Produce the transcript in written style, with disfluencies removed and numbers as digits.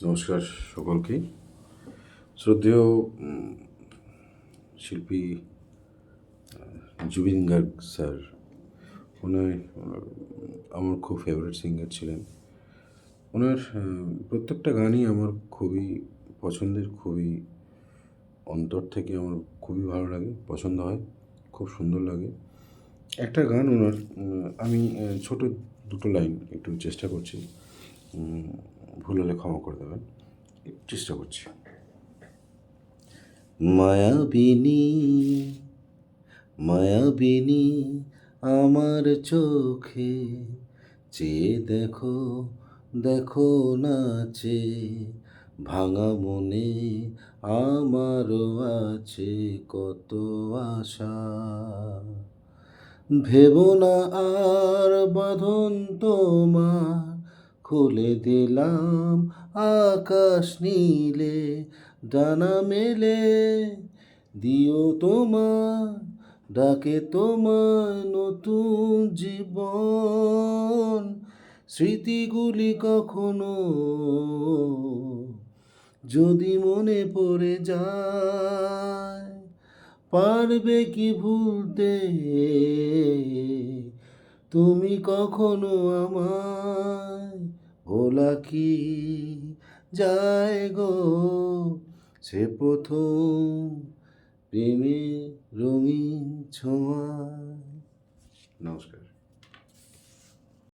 নমস্কার সকলকেই। শ্রদ্ধেয় শিল্পী জুবিন গার্গ স্যার, উনি আমার খুব ফেভারিট সিঙ্গার ছিলেন। ওনার প্রত্যেকটা গানই আমার খুবই পছন্দের, খুবই অন্তর থেকে আমার খুবই ভালো লাগে, পছন্দ হয়, খুব সুন্দর লাগে। একটা গান ওনার আমি ছোট দুটো লাইন একটু চেষ্টা করছি, ভুল হলে ক্ষমা করে দেবেন। চেষ্টা করছি। মায়াবিনী, মায়াবিনী আমার চোখে চেয়ে দেখো, দেখো নাচে ভাঙা মনে আমারও আছে কত আশা। ভেবো না আর বাঁধন তোমার, খুলে দিলাম আকাশ নীলে, ডানা মেলে দিও তোমার ডাকে তোমার নতুন জীবন। স্মৃতিগুলি কখনো যদি মনে পড়ে যায়, পারবে কি ভুলতে তুমি কখনো আমায়? ভোলা কি যায় গো সে প্রথম প্রেমে রঙিন ছোঁয়া। নমস্কার।